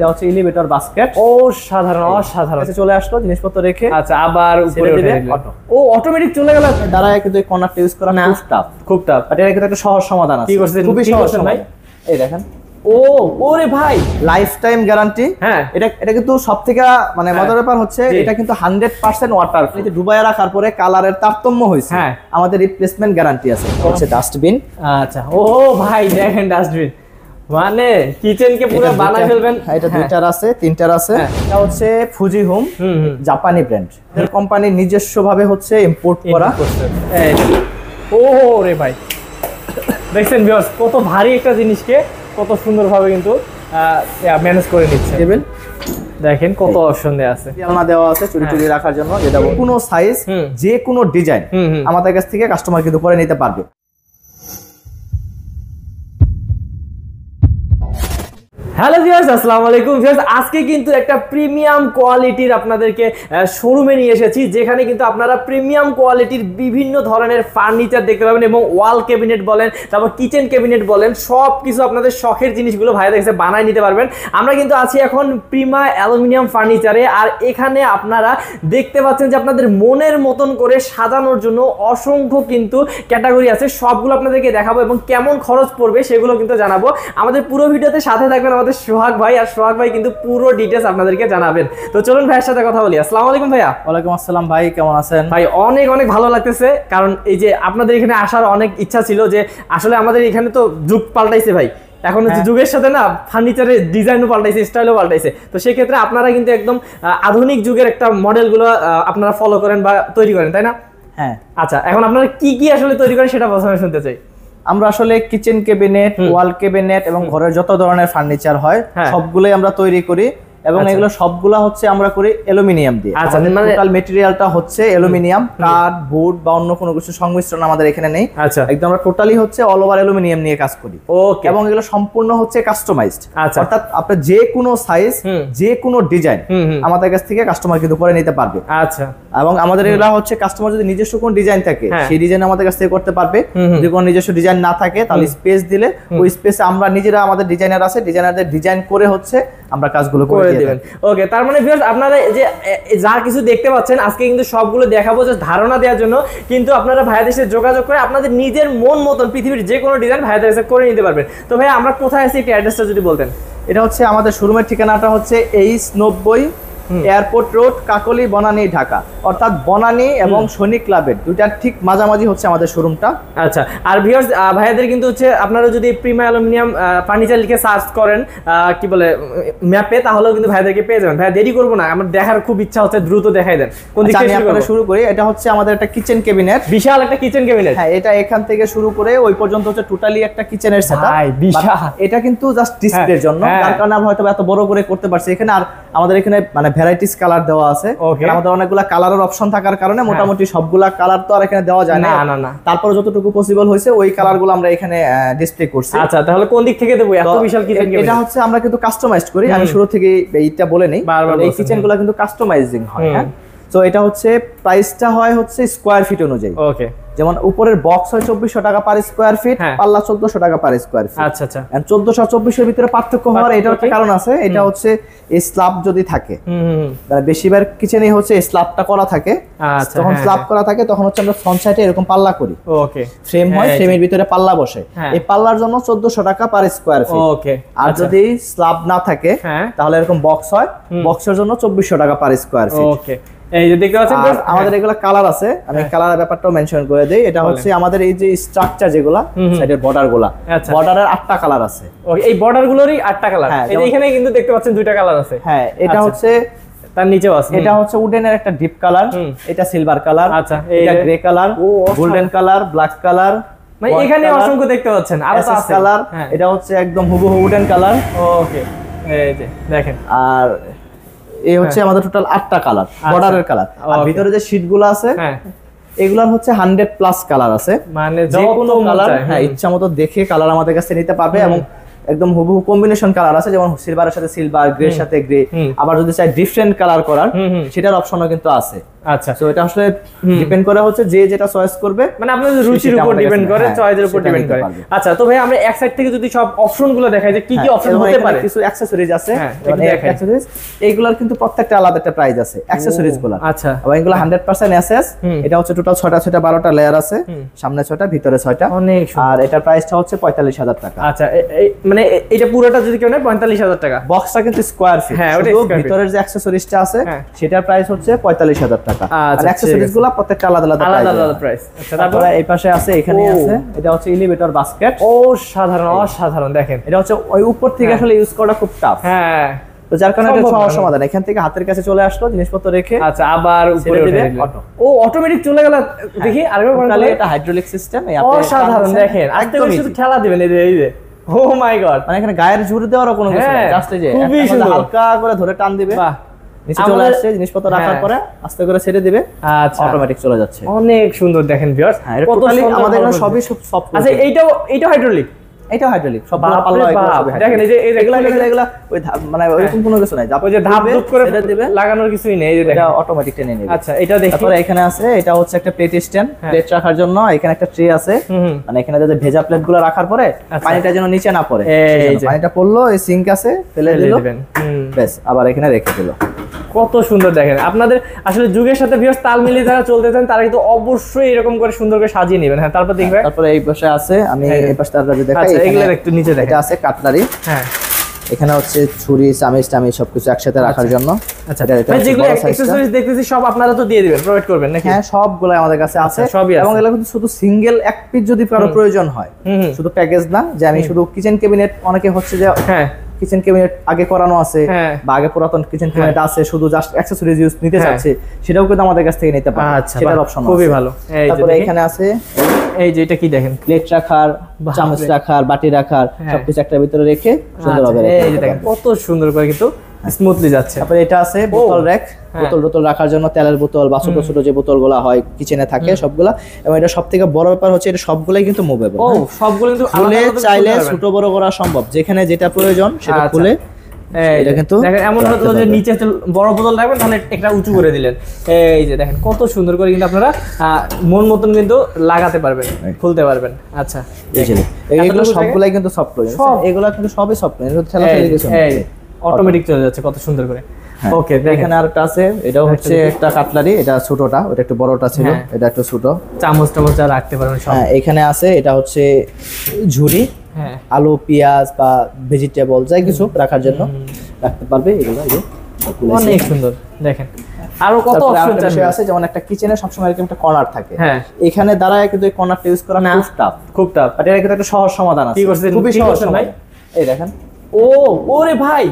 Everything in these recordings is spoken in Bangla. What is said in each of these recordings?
এটা হচ্ছে এলিভেটর বাস্কেট। সাধারণ অসাধারণ চলে আসলো জিনিসপত্র রেখে। আচ্ছা, আবার উপরে উঠে দিলে ও অটোমেটিক চলে গেল। দ্বারা কিন্তু এই কর্নারটা ইউজ করা খুব টাফ, বাট এটা কিন্তু একটা সহজ সমাধান আছে। কি করছেন? খুবই সহজ ভাই। এই দেখেন, ওরে ভাই, লাইফ টাইম গ্যারান্টি। হ্যাঁ, এটা কিন্তু সবথেকে মানে মজার ব্যাপার হচ্ছে এটা কিন্তু 100% ওয়াটার। এটা ডুবাইয়া রাখার পরে কালারের তারতম্য হয়েছে, আমাদের রিপ্লেসমেন্ট গ্যারান্টি আছে। হচ্ছে ডাস্টবিন। আচ্ছা, ও ভাই দেখেন ডাস্টবিন মানে কিচেনকে পুরো বানায় ফেলবেন। এটা দুইটার আছে, তিনটার আছে। এটা হচ্ছে ফুজি হোম, জাপানি ব্র্যান্ড। এর কোম্পানি নিজস্ব ভাবে হচ্ছে ইম্পোর্ট করা। ও রে ভাই, দেখছেন ভিউয়ার্স কত ভারী একটা জিনিসকে কত সুন্দরভাবে কিন্তু ম্যানেজ করে নিচ্ছে। টেবিল দেখেন কত অপশন দেয়া আছে, জানলা দেওয়া আছে চুরি চুরি রাখার জন্য। যেটা কোনো সাইজ, যে কোনো ডিজাইন আমাদের কাছ থেকে কাস্টমার কিন্তু করে নিতে পারবে। হ্যালো ভিউয়ার্স, আসসালামু আলাইকুম ভিউয়ার্স। আজকে কিন্তু একটা প্রিমিয়াম কোয়ালিটির আপনাদেরকে শোরুমে নিয়ে এসেছি, যেখানে কিন্তু আপনারা প্রিমিয়াম কোয়ালিটির বিভিন্ন ধরনের ফার্নিচার দেখতে পাবেন এবং ওয়াল ক্যাবিনেট বলেন, তারপর কিচেন ক্যাবিনেট বলেন, সব কিছু আপনাদের শখের জিনিসগুলো ভাইদের কাছে বানায় নিতে পারবেন। আমরা কিন্তু আছি এখন প্রিমা অ্যালুমিনিয়াম ফার্নিচারে, আর এখানে আপনারা দেখতে পাচ্ছেন যে আপনাদের মনের মতন করে সাজানোর জন্য অসংখ্য কিন্তু ক্যাটাগরি আছে। সবগুলো আপনাদেরকে দেখাবো এবং কেমন খরচ পড়বে সেগুলো কিন্তু জানাবো। আমাদের পুরো ভিডিওতে সাথে থাকবেন আমাদের সোহাগ ভাই, আর সোহাগ ভাই কিন্তু পুরো ডিটেইলস আপনাদেরকে জানাবেন। তো চলুন ভাইয়ের সাথে কথা বলি। আসসালামু আলাইকুম ভাইয়া। ওয়ালাইকুম আসসালাম ভাই, কেমন আছেন? ভাই অনেক অনেক ভালো লাগতেছে, কারণ এই যে আপনাদের এখানে আসার অনেক ইচ্ছা ছিল। যে আসলে আমাদের এখানে তো যুগ পাল্টাইছে ভাই, এখন হচ্ছে যুগের সাথে না ফার্নিচারের ডিজাইনও পাল্টাইছে, স্টাইলও পাল্টাইছে। তো সেক্ষেত্রে আপনারা কিন্তু একদম আধুনিক যুগের একটা মডেলগুলো আপনারা ফলো করেন বা তৈরি করেন, তাই না? হ্যাঁ। আচ্ছা, এখন আপনারা কি কি আসলে তৈরি করেন সেটা প্রথমে শুনতে চাই। আমরা আসলে কিচেন ক্যাবিনেট, ওয়াল ক্যাবিনেট এবং ঘরের যত ধরনের ফার্নিচার হয় সবগুলোই আমরা তৈরি করি, এবং এগুলো সবগুলা হচ্ছে আমরা করি অ্যালুমিনিয়াম দিয়ে। আচ্ছা, মানে টোটাল ম্যাটেরিয়ালটা হচ্ছে অ্যালুমিনিয়াম, কাঠ, বোর্ড বা অন্য কোনো কিছু সংমিশ্রণ আমাদের এখানে নেই। আচ্ছা, একদম আমরা টোটালি হচ্ছে অল ওভার অ্যালুমিনিয়াম নিয়ে কাজ করি। ওকে, এবং এগুলো সম্পূর্ণ হচ্ছে কাস্টমাইজড। আচ্ছা, অর্থাৎ আপনি যে কোনো সাইজ, যে কোনো ডিজাইন আমাদের কাছ থেকে কাস্টমার কিন্তু করে নিতে পারবে। আচ্ছা, এবং আমাদের এগুলো হচ্ছে কাস্টমার যদি নিজস্ব কোনো ডিজাইন থাকে সেই ডিজাইন আমাদের কাছ থেকে করতে পারবে। যদি কোনো নিজস্ব ডিজাইন না থাকে তাহলে স্পেস দিলে ওই স্পেসে আমরা নিজেরা, আমাদের ডিজাইনার আছে, ডিজাইনারদের ডিজাইন করে হচ্ছে আমরা কাজগুলো করে দিবেন। ওকে, তার মানে ভিউয়ার্স আপনারা যে যা কিছু দেখতে পাচ্ছেন আজকে কিন্তু সবগুলো দেখাবো জাস্ট ধারণা দেওয়ার জন্য, কিন্তু আপনারা ভাইয়াদের সাথে যোগাযোগ করে আপনাদের নিজের মন মতন পৃথিবীর যে কোনো ডিজাইন ভাইয়াদের কাছে করে নিতে পারবেন। তো ভাই আমরা কোথায় আছি একটু অ্যাড্রেসটা যদি বলতেন। এটা হচ্ছে আমাদের শোরুমের ঠিকানাটা হচ্ছে H90 এয়ারপোর্ট রোড, কাকলি, বনানী, ঢাকা। অর্থাৎ বনানী এবং সৈনিক ক্লাবের দুইটার ঠিক মাঝামাঝি হচ্ছে আমাদের শোরুমটা। আচ্ছা, আর ভিউয়ার্স ভাইয়াদের কিন্তু হচ্ছে আপনারা যদি প্রিমা অ্যালুমিনিয়াম ফার্নিচার লিখে সার্চ করেন কি বলে ম্যাপে, তাহলেও কিন্তু ভাইয়াদেরকে পেয়ে যাবেন। ভাইয়া দেরি করবো না, আমার দেখার খুব ইচ্ছা হচ্ছে, দ্রুত দেখাই দেন। কোন দিক থেকে শুরু করি? এটা হচ্ছে আমাদের একটা কিচেন ক্যাবিনেট, বিশাল একটা কিচেন ক্যাবিনেট। হ্যাঁ, এটা এখান থেকে শুরু করে ওই পর্যন্ত হচ্ছে টোটালি একটা কিচেনের সেটআপ। বিশাল। এটা কিন্তু জাস্ট ডিসপ্লের জন্য, তার কারণে আমরা হয়তো এত বড় করে করতে পারছি এখানে। আর আমাদের এখানে মানে ভ্যারাইটিস কালার দেওয়া আছে। আমাদের অনেকগুলা কালারের অপশন থাকার কারণে মোটামুটি সবগুলা কালার তো আর এখানে দেওয়া যায় না। তারপরে যতটুকু পসিবল হয়েছে ওই কালারগুলো আমরা এখানে ডিসপ্লে করছি। আচ্ছা, তাহলে কোন দিক থেকে দেবো এত বিশাল কিচেন ক্যাবিনেট? এটা হচ্ছে আমরা কিন্তু কাস্টমাইজড করি। আমি শুরু থেকে এইটা বলে নেই, এই কিচেনগুলো কিন্তু কাস্টমাইজিং হয়। হ্যাঁ, তো এটা হচ্ছে প্রাইসটা হয় হচ্ছে স্কয়ার ফিট অনুযায়ী। ওকে, যেমন উপরের বক্স হয় 2400 টাকা পার স্কয়ার ফিট, পাল্লা 1400 টাকা পার স্কয়ার ফিট। আচ্ছা আচ্ছা, 1400 আর 2400 এর ভিতরে পার্থক্য হওয়ার এটা একটা কারণ আছে। এটা হচ্ছে স্ল্যাব যদি থাকে, মানে বেশিরভাগ কিচেনে হচ্ছে স্ল্যাবটা করা থাকে। যখন স্ল্যাব করা থাকে তখন হচ্ছে আমরা ফ্রন্ট সাইডে এরকম পাল্লা করি। ওকে, ফ্রেম হয়, ফ্রেমের ভিতরে পাল্লা বসে। এই পাল্লার জন্য 1400 টাকা পার স্কয়ার ফিট। ওকে, আর যদি স্ল্যাব না থাকে তাহলে এরকম বক্স হয়, বক্সের জন্য 2400 টাকা পার স্কয়ার ফিট। ওকে, এই যে দেখতে পাচ্ছেন আমাদের এগুলা কালার আছে, আমি কালারের ব্যাপারটাও মেনশন করে দেই। এটা হচ্ছে আমাদের এই যে স্ট্রাকচার যেগুলা সাইডের বর্ডারগুলা, বর্ডারের 8টা কালার আছে। ওকে, এই বর্ডারগুলোরই 8টা কালার। এই যে এখানে কিন্তু দেখতে পাচ্ছেন 2টা কালার আছে। হ্যাঁ, এটা হচ্ছে তার নিচেও আছে। এটা হচ্ছে উডেনের একটা ডিপ কালার, এটা সিলভার কালার, আচ্ছা, এটা grey colour, golden colour, black colour, মানে এখানে অসংখ্য দেখতে পাচ্ছেন। আর তো আছে কালার, এটা হচ্ছে একদম হুবহু উডেন কালার। ওকে, এই যে দেখেন। আর এই হচ্ছে আমাদের টোটাল 8টা কালার, বর্ডারের কালার। আর ভিতরে যে শীটগুলো আছে এগুলার হচ্ছে 100+ কালার আছে, মানে যে কোনো কালার ইচ্ছা মতো দেখে কালার আমাদের কাছে নিতে পারবে। এবং একদম হুবহু কম্বিনেশন কালার আছে, যেমন সিলভারের সাথে সিলভার, গ্রের সাথে গ্রে। আবার যদি চাই ডিফারেন্ট কালার করার সেটার অপশনও কিন্তু আছে। আচ্ছা, তো এটা আসলে ডিপেন্ড করে হচ্ছে যে যেটা চয়েস করবে, মানে আপনাদের রুচির উপর ডিপেন্ড করে, চয়েসের উপর ডিপেন্ড করে। আচ্ছা, তো ভাই আমরা এক সাইড থেকে যদি সব অপশনগুলো দেখাই যে কি কি অপশন হতে পারে। কিছু অ্যাকসেসরিজ আছে, অ্যাকসেসরিজ এইগুলোর কিন্তু প্রত্যেকটা আলাদা একটা প্রাইস আছে অ্যাকসেসরিজ গুলো। আচ্ছা, এবং এগুলো 100% এসএস। এটা হচ্ছে টোটাল 6টা 12টা লেয়ার আছে, সামনে 6টা ভিতরে 6টা। অনেক সুন্দর। আর এটার প্রাইসটা হচ্ছে 45,000 টাকা। আচ্ছা, মানে এটা পুরোটা যদি কেউ নেয় 45,000 টাকা। বক্সটা কিন্তু স্কয়ার ফিট, হ্যাঁ, ওটা ভিতরের যে অ্যাকসেসরিজটা আছে সেটার প্রাইস হচ্ছে 45,000 টাকা। আর অ্যাকসেসরিজ গুলো প্রত্যেকটা আলাদা আলাদা প্রাইস। আচ্ছা, তারপরে এই পাশে আছে, এখানে আছে, এটা হচ্ছে এলিভেটর বাস্কেট। ও সাধারণ, অসাধারণ। দেখেন এটা হচ্ছে ওই উপর থেকে আসলে ইউজ করা খুব টাফ। হ্যাঁ, তো যার কারণে এটা সহজ সমাধান, এখান থেকে হাতের কাছে চলে আসলো জিনিসপত্র রেখে। আচ্ছা, আবার উপরে উঠে দিলে ও অটোমেটিক চলে গেল। দেখি আরেকবার বলেন। এটা হাইড্রোলিক সিস্টেম। অসাধারণ। দেখেন আস্তে করে শুধু ঠেলা দিবেন, এই যে ও মাই গড, মানে এখানে গায়ের জোর দেওয়ার কোনো কিছু নেই, জাস্ট এই যে হালকা করে ধরে টান দিবে, বাহ, নিচে চলে আসছে। জিনিসপত্র রাখার পরে আস্তে করে ছেড়ে দিবে, আচ্ছা, অটোমেটিক চলে যাচ্ছে। অনেক সুন্দর। দেখেন ভিউয়ার্স, টোটালি আমাদের এখানে সবই সফট। আচ্ছা, এইটাও হাইড্রোলিক। এটা হাইড্রোলিক, সব পাল্লা দেখেন, এই যে এগুলা ওই মানে ওইরকম কোনো কিছু নাই, ওই যে ধাপ ধাপ করে দিবে, লাগানোর কিছুই নেই, এই যে এটা অটোমেটিক টেনে নেবে। আচ্ছা, এটা দেখি। তারপরে এখানে আছে, এটা হচ্ছে একটা প্লেট স্ট্যান্ড, প্লেট রাখার জন্য। এখানে একটা ট্রে আছে, মানে এখানে যে ভেজা প্লেটগুলো রাখার পরে পানিটা যেন নিচে না পড়ে, পানিটা পড়লো এই সিঙ্ক আছে, ফেলে দিবেন, বেশ, আবার এখানে রেখে দিল। কত সুন্দর। দেখেন আপনাদের আসলে যুগের সাথে ভিউয়ার্স তাল মিলিয়ে যারা চলতে চান তারা কিন্তু অবশ্যই এরকম করে সুন্দর করে সাজিয়ে নেবেন। হ্যাঁ, তারপর দেখবেন। তারপরে এই পাশে আছে, আমি এই পাশে তারপরে দেখাই। আচ্ছা, এগুলো একটু নিচে দেখেন। এটা আছে কাটলারি। হ্যাঁ, এখানে হচ্ছে ছুরি, চামচ সবকিছু একসাথে রাখার জন্য। আচ্ছা, যেগুলো অ্যাকসেসরিজ দেখতেছি সব আপনারা তো দিয়ে দিবেন, প্রোভাইড করবেন নাকি? হ্যাঁ, সবগুলো আমাদের কাছে আছে। এবং এগুলো কিন্তু শুধু সিঙ্গেল এক পিস যদি কারো প্রয়োজন হয়, শুধু প্যাকেজ না যে আমি শুধু কিচেন ক্যাবিনেট, অনেকে হচ্ছে যে হ্যাঁ কিচেন ক্যাবিনেট আগে করানো আছে বা আগে পুরাতন কিচেন ক্যাবিনেট আছে, শুধু জাস্ট অ্যাকসেসরিজ ইউজ নিতে চাচ্ছে, সেটাও কিন্তু আমাদের কাছ থেকে নিতে পারে। আচ্ছা, সেটার অপশন খুবই ভালো। তারপরে এখানে আছে, এই যে এটা কি দেখেন, প্লেট রাখার, চামচ রাখার, বাটি রাখার, সবকিছু একটার ভিতরে রেখে সুন্দরভাবে রেখে। এই যে দেখেন কত সুন্দর করে কিন্তু স্মুথলি যাচ্ছে। তারপরে এটা আছে বোতল র‍্যাক, বোতল রাখার জন্য, তেলের বোতল বা ছোট ছোট যে বোতলগুলো হয় কিচেনে থাকে সবগুলা। এবং এটা সবথেকে বড় ব্যাপার হচ্ছে এটা সবগুলাই কিন্তু মুভেবল। ও, সবগুলো কিন্তু খুলে চাইলে ছোট বড় করা সম্ভব, যেখানে যেটা প্রয়োজন সেটা খুলে। এটা কিন্তু দেখেন এমন হলো যে নিচে বড় বোতল রাখবেন, তাহলে একটা উঁচু করে দিলেন। এই যে দেখেন কত সুন্দর করে কিন্তু আপনারা মন মতন কিন্তু লাগাতে পারবেন, খুলতে পারবেন। আচ্ছা, এইগুলো সবগুলাই কিন্তু সফট ক্লোজ, এগুলো কিন্তু সবই সফট ক্লোজ, ঠেলা ঠেলি কিছু না, অটোমেটিক চলে যাচ্ছে কত সুন্দর করে। ওকে, এখানে আরেকটা আছে, এটাও হচ্ছে একটা কাটলারি, এটা ছোটটা, ওটা একটু বড়টা ছিল, এটা একটু ছোট। চামচ টামচ যা রাখতে পারবেন সব। হ্যাঁ, এখানে আছে, এটা হচ্ছে ঝুড়ি, আলু পেঁয়াজ বা ভেজিটেবল যাই কিছু রাখার জন্য রাখতে পারবে। এগুলো অনেক সুন্দর। দেখেন আরো কত অপশন আছে, যেমন একটা কিচেনে সবসময় এরকম একটা কর্নার থাকে, এখানে দাঁড়ায় কিন্তু এই কর্নারটা ইউজ করা খুব টাফ, বাট এর কিন্তু একটা সহজ সমাধান আছে। খুবই সহজ ভাই, এই দেখেন। ওরে ভাই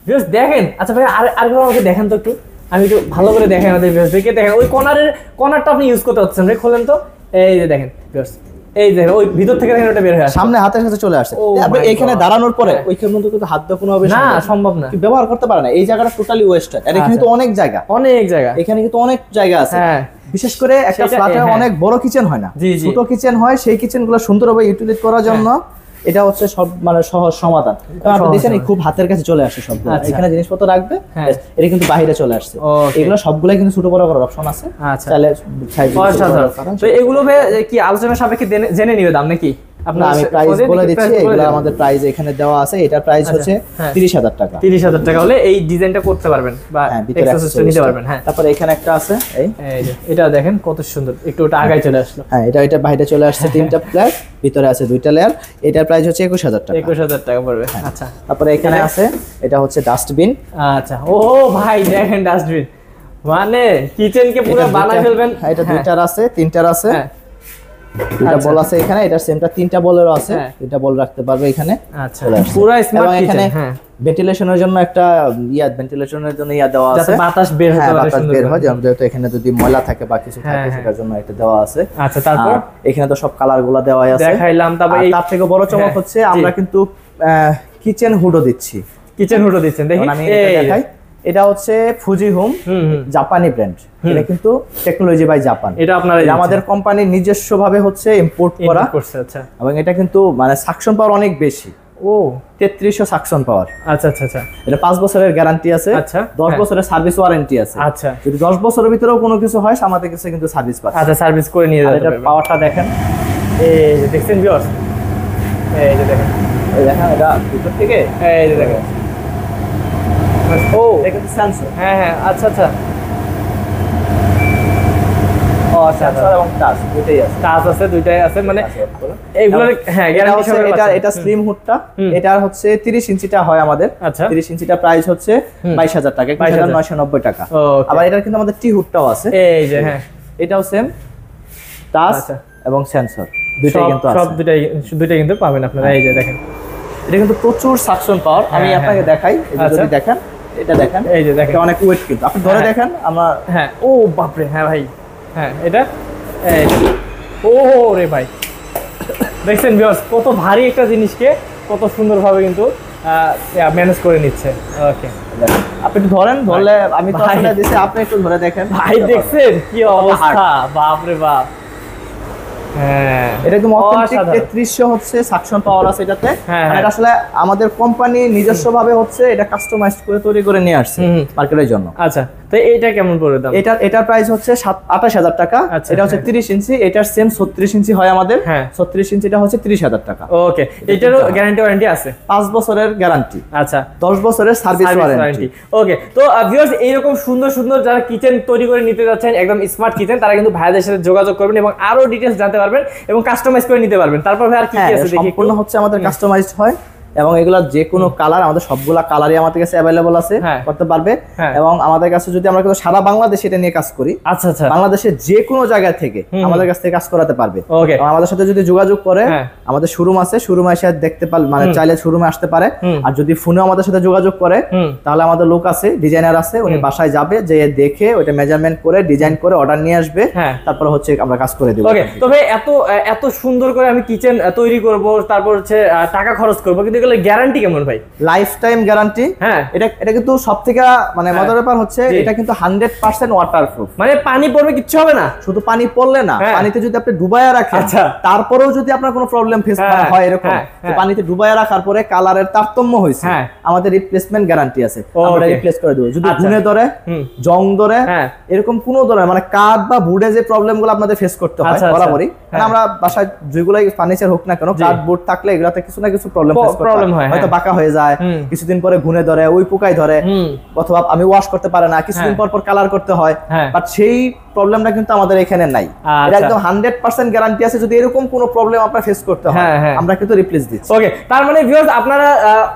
ভিউয়ার্স দেখেন। আচ্ছা ভাই, আরেকবার আমাকে দেখেন তো একটু, আমি একটু ভালো করে দেখেন আমাদের ভিউয়ার্স দেখে। দেখেন ওই কর্নারটা আপনি ইউজ করতে হচ্ছেন ভাই, খোলেন তো। এই যে দেখেন ভিউয়ার্স, এই দেখেন ওই ভিতর থেকে দেখেন ওটা বের হয়ে আসে, সামনে হাতের কাছে চলে আসে। আপনি এইখানে দাঁড়ানোর পরে ওইখানে কিন্তু হাত দিয়ে কোনোভাবে না, সম্ভব না, ব্যবহার করতে পারে না। এই জায়গাটা টোটালি ওয়েস্টেড। আর এখানে তো অনেক জায়গা, এখানে কিন্তু অনেক জায়গা আছে। বিশেষ করে একটা ফ্ল্যাটে অনেক বড় কিচেন হয় না, ছোট কিচেন হয়, সেই কিচেনগুলো সুন্দরভাবে ইউটিলাইজ করার জন্য এটা হচ্ছে সব মানে সহজ সমাধান। আপনি দেখেন খুব হাতের কাছে চলে আসে সবগুলো, এখানে জিনিসপত্র রাখবে, এটা কিন্তু বাইরে চলে আসছে। এগুলো সবগুলাই কিন্তু ছোট বড় করার অপশন আছে। তাহলে তো এগুলো কি আলোচনার সাপেক্ষে জেনে নিবে দাম নাকি? আমি প্রাইস বলে দিচ্ছি, এগুলো আমাদের প্রাইস এখানে দেওয়া আছে। এটার প্রাইস হচ্ছে 30,000 টাকা। 30,000 টাকা হলে এই ডিজাইনটা করতে পারবেন বা এক্সেসরিজ নিতে পারবেন। হ্যাঁ, তারপরে এখানে একটা আছে, এই যে এটা দেখেন কত সুন্দর, একটু ওটা আগায় চলে আসলো। হ্যাঁ, এটা বাইরে চলে আসছে, তিনটা প্লেট, ভিতরে আছে দুইটা লেয়ার। এটার প্রাইস হচ্ছে 21,000 টাকা। 21,000 টাকা পড়বে। আচ্ছা, তারপরে এখানে আছে, এটা হচ্ছে ডাস্টবিন। আচ্ছা, ও ভাই দেখেন ডাস্টবিন, মানে কিচেনকে পুরো বানায় ফেলবেন। এটা দুইটার আছে, তিনটার আছে, দুইটা বল আছে এখানে। এটার সেমটা তিনটা বলেরও আছে, দুইটা বল রাখতে পারবে এখানে। আচ্ছা, পুরো স্মার্ট কিচেন। হ্যাঁ, ভেন্টিলেশনের জন্য একটা ভেন্টিলেশনের জন্য দেওয়া আছে, যাতে বাতাস বের হয়, বাতাস বের হয়, যেহেতু এখানে যদি ময়লা থাকে বা কিছু থাকে সেটার জন্য একটা দেওয়া আছে। আচ্ছা, তারপর এখানে তো সব কালারগুলো দেওয়াই আছে, দেখাইলাম। তার থেকে বড় চমক হচ্ছে আমরা কিন্তু কিচেন হুডও দিচ্ছি। কিচেন হুডও দিচ্ছেন, দেখি আমি এটা দেখাই। এটা হচ্ছে ফুজি হোম, জাপানি ব্র্যান্ড। এটা কিন্তু টেকনোলজি বাই জাপান। এটা আমাদের কোম্পানির নিজস্ব ভাবে হচ্ছে ইম্পোর্ট করা। আচ্ছা, এবং এটা কিন্তু মানে সাকশন পাওয়ার অনেক বেশি। ও 3300 সাকশন পাওয়ার। আচ্ছা আচ্ছা আচ্ছা, এটা 5 বছরের গ্যারান্টি আছে। আচ্ছা, 10 বছরের সার্ভিস ওয়ারেন্টি আছে। আচ্ছা, যদি 10 বছরের ভিতরেও কোনো কিছু হয় আমাদের কাছে কিন্তু সার্ভিস পাচ্ছে। আচ্ছা, সার্ভিস করে নিয়ে যাবে। এটা পাওয়ারটা দেখেন, এই যে দেখছেন ভিউয়ার্স, এই যে দেখেন, এই দেখেন এটা ভিতর থেকে, এই যে দেখেন, ও এটা কিন্তু সেন্সর। হ্যাঁ হ্যাঁ, আচ্ছা আচ্ছা, ও সেন্সর এবং টাচ দুটোই আছে। টাচ আছে, দুইটাই আছে, মানে এইগুলোর হ্যাঁ গ্যারান্টি সহকারে। এটা স্লিম হুডটা, এটা হচ্ছে 30 ইঞ্চিটা হয় আমাদের। আচ্ছা, 30 ইঞ্চিটা প্রাইস হচ্ছে 22000 টাকা, 21990 টাকা। আবার এটার কিন্তু আমাদের টি হুডটাও আছে, এই যে হ্যাঁ, এটাও সেম টাচ এবং সেন্সর দুইটাই কিন্তু আছে। সব দুইটাই কিন্তু পাবেন আপনারা। এই যে দেখেন, এটা কিন্তু প্রচুর সাকশন পাওয়ার। আমি আপনাকে দেখাই, যদি দেখেন, এটা দেখেন, এই যে দেখেন, এটা অনেক ওয়েট কিন্তু আপনি ধরে দেখেন। আমরা হ্যাঁ, ও বাপরে, হ্যাঁ ভাই, হ্যাঁ এটা, এই ও রে ভাই, দেখছেন ভিউয়ার্স কত ভারী একটা জিনিসকে কত সুন্দরভাবে কিন্তু ম্যানেজ করে নিচ্ছে। ওকে, আপনি একটু ধরেন, ধরলে আমি তো আসলে দিছি, আপনি একটু ধরে দেখেন। ভাই দেখছেন কি অবস্থা, বাপ রে বাপ। হ্যাঁ, এটা একদম অথেন্টিক 3300 হচ্ছে সাকশন পাওয়ার আছে এটাতে। মানে এটা আসলে আমাদের কোম্পানি নিজস্বভাবে হচ্ছে এটা কাস্টমাইজড করে তৈরি করে নিয়ে আসছে মার্কেটের জন্য। আচ্ছা, তো এইটা কেমন পড়বে দাম? এটার প্রাইস হচ্ছে 28000 টাকা। এটা হচ্ছে 30 ইঞ্চি, এটার সেম 36 ইঞ্চি হয় আমাদের। 36 ইঞ্চিটা হচ্ছে 30000 টাকা। ওকে, এটারও গ্যারান্টি ওয়ারেন্টি আছে? 5 বছরের গ্যারান্টি। আচ্ছা, 10 বছরের সার্ভিস ওয়ারেন্টি। ওকে, তো ভিউয়ার্স এইরকম সুন্দর সুন্দর যারা কিচেন তৈরি করে নিতে যাচ্ছেন, একদম স্মার্ট কিচেন, তারা কিন্তু ভাইদের সাথে যোগাযোগ করবেন এবং আরো ডিটেইলস জানতে পারবেন এবং কাস্টমাইজ করে নিতে পারবেন। তারপর ভাই আর কি কি আছে দেখি। সম্পূর্ণ হচ্ছে আমাদের কাস্টমাইজড হয় এবং এগুলা যে কোনো কালার, আমাদের সবগুলা কালারই আমাদের কাছে अवेलेबल আছে, করতে পারবে। এবং আমাদের কাছে যদি আমরা কিন্তু সারা বাংলাদেশে এটা নিয়ে কাজ করি। আচ্ছা আচ্ছা, বাংলাদেশের যে কোনো জায়গা থেকে আমাদের কাছ থেকে কাজ করাতে পারবে। ওকে, আমাদের সাথে যদি যোগাযোগ করে, আমাদের শোরুম আছে, শোরুমে এসে দেখতে পারবে, মানে চাইলে শোরুমে আসতে পারে। আর যদি ফোনে আমাদের সাথে যোগাযোগ করে, তাহলে আমাদের লোক আছে, ডিজাইনার আছে, উনি বাসায় যাবে, যে দেখে ওটা মেজারমেন্ট করে ডিজাইন করে অর্ডার নিয়ে আসবে, তারপর হচ্ছে আমরা কাজ করে দেব। ওকে, তবে এত সুন্দর করে আমি কিচেন তৈরি করব, তারপর হচ্ছে টাকা খরচ করব, কিন্তু এগুলো গ্যারান্টি কেমন ভাই? Life time guarantee. হ্যাঁ, এটা কিন্তু সবথেকে মানে মজার ব্যাপার হচ্ছে এটা কিন্তু 100% ওয়াটারপ্রুফ। মানে পানি পড়বে কিচ্ছু হবে না। শুধু পানি পড়লে না, পানিতে যদি আপনি ডুবাইয়া রাখেন, তারপরেও যদি আপনার কোনো প্রবলেম ফেস হয় এরকম, পানিতে ডুবাইয়া রাখার পরে কালারের তারতম্য হয়েছে, আমাদের রিপ্লেসমেন্ট গ্যারান্টি আছে, আমরা রিপ্লেস করে দেব। যদি ঘুনে ধরে, জং ধরে, এরকম কোনো ধরনের মানে কাঠ বা বুডে যে প্রবলেমগুলো আপনাদের ফেস করতে হয় বরাবরই, মানে আমরা বাসায় যেগুলাই ফার্নিচার হোক না কেন, কাঠ বুড থাকলে এগুলাতে কিছু না কিছু প্রবলেম ফেস করতে হয়। হয়তো বাঁকা হয়ে যায়, কিছুদিন পরে ঘুনে ধরে, ওই পোকায় ধরে, অথবা আমি ওয়াশ করতে পারে না, কিছুদিন পর পর কালার করতে হয়, বাট সেই প্রবলেমটা কিন্তু আমাদের এখানে নাই। এটা একদম 100% গ্যারান্টি আছে। যদি এরকম কোনো প্রবলেম আপনার ফেস করতে হয়, আমরা কিন্তু রিপ্লেস দিচ্ছি। ওকে, তার মানে ভিউয়ার্স আপনারা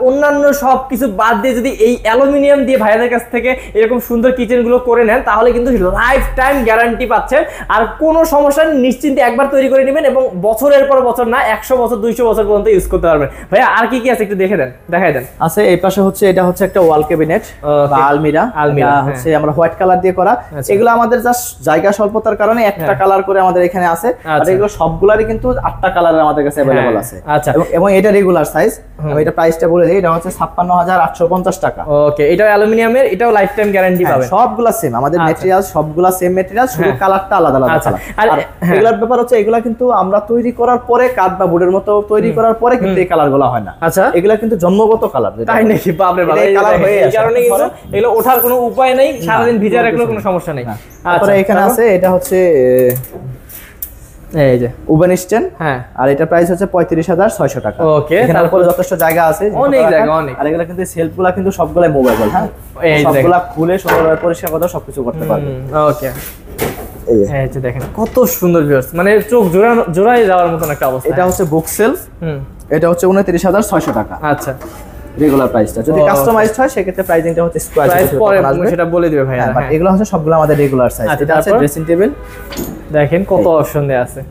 অন্যান্য সব কিছু বাদ দিয়ে যদি এই অ্যালুমিনিয়াম দিয়ে ভাইদের কাছ থেকে এরকম সুন্দর কিচেনগুলো করে নেন, তাহলে কিন্তু লাইফ টাইম গ্যারান্টি পাচ্ছেন। আর কোনো সমস্যা নেই, নিশ্চিন্তে একবার তৈরি করে নেবেন এবং বছরের পর বছর না, 100 বছর 200 বছর পর্যন্ত ইউজ করতে পারবেন। ভাইয়া আর কি কি আছে একটু দেখাই দেন। আছে এই পাশে হচ্ছে, এটা হচ্ছে একটা ওয়াল ক্যাবিনেট বা আলমিরা হচ্ছে আমরা হোয়াইট কালার দিয়ে করা। এগুলো আমাদের জাস্ট জায়গা স্বল্পতার কারণে একটা কালার করে আমাদের এখানে আছে, আর এগুলো সবগুলারই কিন্তু 8টা কালারের আমাদের কাছে अवेलेबल আছে। আচ্ছা, এবং এটা রেগুলার সাইজ। আমি এটা প্রাইসটা বলে দেই, এটা হচ্ছে 56850 টাকা। ওকে, এটাও অ্যালুমিনিয়ামের, এটাও লাইফ টাইম গ্যারান্টি পাবেন। সবগুলা সেম, আমাদের ম্যাটেরিয়াল সবগুলা সেম ম্যাটেরিয়াল, শুধু কালারটা আলাদা আলাদা কালার। আর এগুলার ব্যাপার হচ্ছে এগুলা কিন্তু আমরা তৈরি করার পরে, কাঠ বা বুডের মতো তৈরি করার পরে কিন্তু এই কালারগুলো হয় না। আচ্ছা, এগুলা কিন্তু জন্মগত কালার। তাই নাকি? বাপ রে বাপ, এই কালার হয়ে আসে, এই কারণে কিন্তু এগুলো ওঠার কোনো উপায় নেই, সারা দিন ভিজে রাখলেও কোনো সমস্যা নেই। তারপরে এখানে আছে, এটা হচ্ছে এই যে ওভেন স্ট্যান্ড। আর এটা প্রাইস হচ্ছে 35600 টাকা। ওকে, এখানে উপরে যথেষ্ট জায়গা আছে, অনেক জায়গা, অনেক। আর এগুলা কিন্তু সেলফগুলা কিন্তু সবগুলাই মুভেবল। সবগুলা খুলে সুন্দরভাবে পরিষ্কার করে সবকিছু করতে পারবেন। ওকে, এই যে দেখেন কত সুন্দর ভিউয়ার্স, মানে চোখ জোড়ায় যাওয়ার মতন একটা অবস্থা। এটা হচ্ছে বুকসেল, এটা হচ্ছে 29600 টাকা। আচ্ছা, রেগুলার প্রাইসটা। যদি কাস্টমাইজড হয় সেক্ষেত্রে প্রাইসিংটা হচ্ছে স্কয়ার প্রাইস সেটা বলে দিবে ভাই। বাট এগুলো হচ্ছে সবগুলো আমাদের রেগুলার সাইজ। এটা আছে ড্রেসিং টেবিল, দেখেন কত অপশন দেয়া আছে।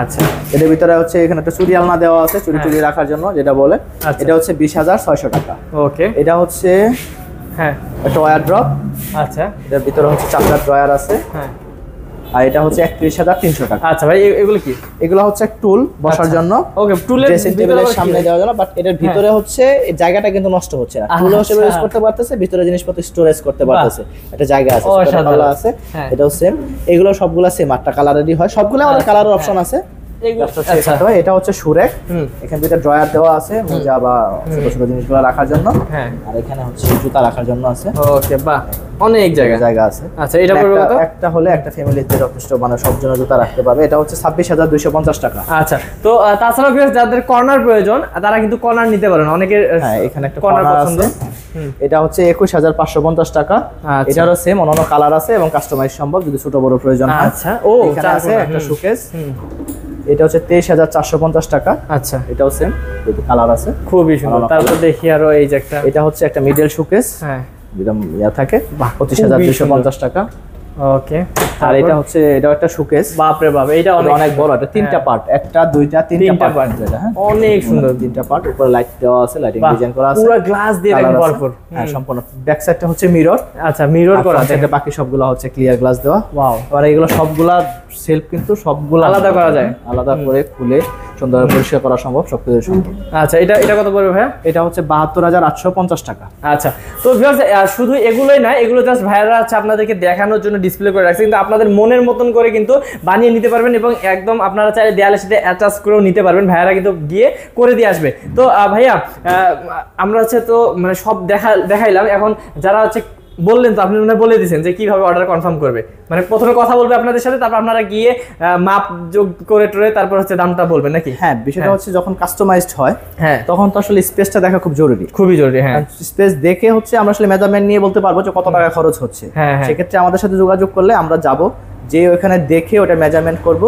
আচ্ছা, এর ভিতরে হচ্ছে এখানে একটা চুরি আলনা দেওয়া আছে, চুরি রাখার জন্য, যেটা বলে। এটা হচ্ছে 20600 টাকা। ওকে, এটা হচ্ছে একটা ওয়্যার ড্রপ। আচ্ছা, এর ভিতরে হচ্ছে 4টা ড্রয়ার আছে। আর এটা হচ্ছে 31300 টাকা। আচ্ছা ভাই, এগুলো কি? এগুলো হচ্ছে টুল বসার জন্য। ওকে, টুলের ড্রেসিং টেবিলের সামনে দেওয়ার জন্য, বাট এটার ভিতরে হচ্ছে জায়গাটা কিন্তু নষ্ট হচ্ছে না। টুলও হিসেবে ইউজ করতে পারতেছে, ভিতরে জিনিসপত্র স্টোরেজ করতে পারতেছে, একটা জায়গা আছে, ছোট পাল্লা আছে। এটাও সেম, এগুলো সবগুলা সেম 8টা কালারেরই হয়, সবগুলো আমাদের কালারের অপশন আছে। এটা হচ্ছে সুরেক, এখানে দুইটা ড্রয়ার দেওয়া আছে মোজা বা ছোট ছোট জিনিসগুলো রাখার জন্য। হ্যাঁ, আর এখানে হচ্ছে জুতা রাখার জন্য আছে। ওকে, বাহ, অনেক জায়গা আছে। আচ্ছা, এটা পড়বে কত? একটা হলে একটা ফ্যামিলিতে যথেষ্ট, মানে সব জন্য জুতা রাখতে পারবে। এটা হচ্ছে 26,250 টাকা। আচ্ছা, তো তাছাড়া ভিউয়ার্স যাদের কর্নার প্রয়োজন তারা কিন্তু কর্নার নিতে পারেন। অনেকের হ্যাঁ, এখানে একটা কর্নার পছন্দ। এটা হচ্ছে 21,550 টাকা। এটারও সেম অন্যান্য কালার আছে এবং কাস্টমাইজ সম্ভব যদি ছোট বড় প্রয়োজন হয়। আচ্ছা, এখানে আছে একটা শোকেস, এটা হচ্ছে 23,450 টাকা। আচ্ছা, এটাও সেম, দুটো কালার আছে, খুবই সুন্দর। তারপর দেখি আরো এই যে একটা, এটা হচ্ছে একটা মিডল শোকেস, হ্যাঁ এরকম থাকে, 25,250 টাকা। ওকে, আর এটা হচ্ছে এটাও একটা শোকেস। বাপ রে বাপ, এটা অনেক বড়, এটা তিনটা পার্ট, একটা দুইটা তিনটা পার্ট, এটা হ্যাঁ অনেক সুন্দর, তিনটা পার্ট। উপরে লাইট দেওয়া আছে, লাইটিং ডিজাইন করা আছে, পুরো গ্লাস দিয়ে একদম ভরপুর। হ্যাঁ, সম্পূর্ণ। ব্যাক সাইডটা হচ্ছে মিরর। আচ্ছা, মিরর করা আছে, এটা বাকি সবগুলো হচ্ছে ক্লিয়ার গ্লাস দেওয়া। ওয়াও, আর এগুলো সবগুলা সেলফ কিন্তু সবগুলো আলাদা করা যায়, আলাদা করে খুলে সুন্দরভাবে পরিষ্কার করা সম্ভব, সবকিছু সম্ভব। আচ্ছা, এটা কত পড়বে ভাই? এটা হচ্ছে 72,850 টাকা। আচ্ছা, তো ভিউয়ার্স শুধু এগুলোই না, এগুলো জাস্ট ভাইরা আছে আপনাদেরকে দেখানোর জন্য ডিসপ্লে করে রাখছে, কিন্তু আপনাদের মনের মতন করে কিন্তু বানিয়ে নিতে পারবেন এবং একদম আপনারা চাইলে দেয়ালের সাথে অ্যাটাচ করেও নিতে পারবেন। ভাইয়ারা কিন্তু গিয়ে করে দিয়ে আসবে। তো ভাইয়া, আমরা হচ্ছে তো মানে সব দেখাইলাম। এখন যারা হচ্ছে বললেন, তো আপনি বলে দিয়েছেন যে কিভাবে অর্ডার কনফার্ম করবে, মানে প্রথমে কথা বলবে আপনাদের সাথে, তারপর আপনারা গিয়ে মাপ যোগ করে টরে তারপর হচ্ছে দামটা বলবেন নাকি? হ্যাঁ, বিষয়টা হচ্ছে যখন কাস্টমাইজড হয়, হ্যাঁ, তখন তো আসলে স্পেসটা দেখা খুব জরুরি, খুবই জরুরি। হ্যাঁ, স্পেস দেখে হচ্ছে আমরা আসলে মেজারমেন্ট নিয়ে বলতে পারবো যে কত টাকা খরচ হচ্ছে। সেক্ষেত্রে আমাদের সাথে যোগাযোগ করলে আমরা যাব, যে ওখানে দেখে ওটা মেজারমেন্ট করব,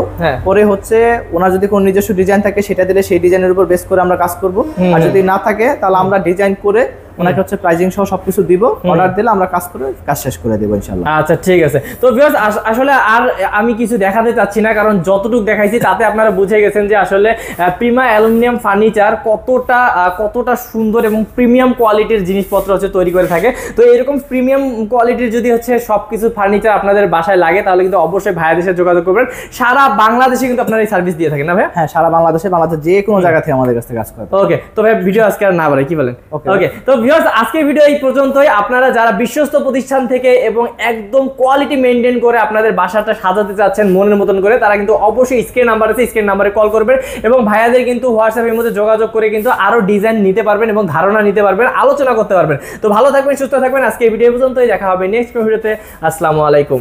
পরে হচ্ছে ওনার যদি কোনো নিজস্ব ডিজাইন থাকে সেটা দিলে সেই ডিজাইনের উপর বেস করে আমরা কাজ করব। আর যদি না থাকে তাহলে আমরা ডিজাইন করে ওনাকে হচ্ছে প্রাইজিং সহ সবকিছু দিব, অর্ডার দিলে আমরা কাজ করে কাজ শেষ করে দেব ইনশাআল্লাহ। আচ্ছা, ঠিক আছে। তো ভিউয়ার্স আসলে আর আমি কিছু দেখাতে চাচ্ছি না, কারণ যতটুকু দেখাইছি তাতে আপনারা বুঝে গেছেন যে আসলে প্রিমা অ্যালুমিনিয়াম ফার্নিচার কতটা সুন্দর এবং প্রিমিয়াম কোয়ালিটির জিনিসপত্র হচ্ছে তৈরি করে থাকে। তো এরকম প্রিমিয়াম কোয়ালিটির যদি হচ্ছে সবকিছু ফার্নিচার আপনাদের বাসায় লাগে তাহলে কিন্তু অবশ্যই ভাইয়াদের সাথে যোগাযোগ করবেন। সারা বাংলাদেশে কিন্তু আপনারা এই সার্ভিস দিয়ে থাকেন না ভাই? হ্যাঁ, সারা বাংলাদেশের যে কোনো জায়গা থেকে আমাদের কাছ থেকে কাজ করবে। ওকে, তো ভাই ভিডিও আজকে আর না বাড়াই, কি বলেন? ওকে, তো ভিউয়ার্স আজকের ভিডিও এই পর্যন্তই। আপনারা যারা বিশ্বস্ত প্রতিষ্ঠান থেকে এবং একদম কোয়ালিটি মেইনটেইন করে আপনাদের বাসাটা সাজাতে চাচ্ছেন মনের মতন করে, তারা কিন্তু অবশ্যই স্ক্রিন নাম্বার আছে, স্ক্রিন নাম্বারে কল করবেন এবং ভাইয়াদের কিন্তু হোয়াটসঅ্যাপের মধ্যে যোগাযোগ করে কিন্তু আরো ডিজাইন নিতে পারবেন এবং ধারণা নিতে পারবেন, আলোচনা করতে পারবেন। তো ভালো থাকবেন, সুস্থ থাকবেন। আজকে এই ভিডিও পর্যন্তই, দেখা হবে নেক্সট ভিডিওতে। আসসালামু আলাইকুম।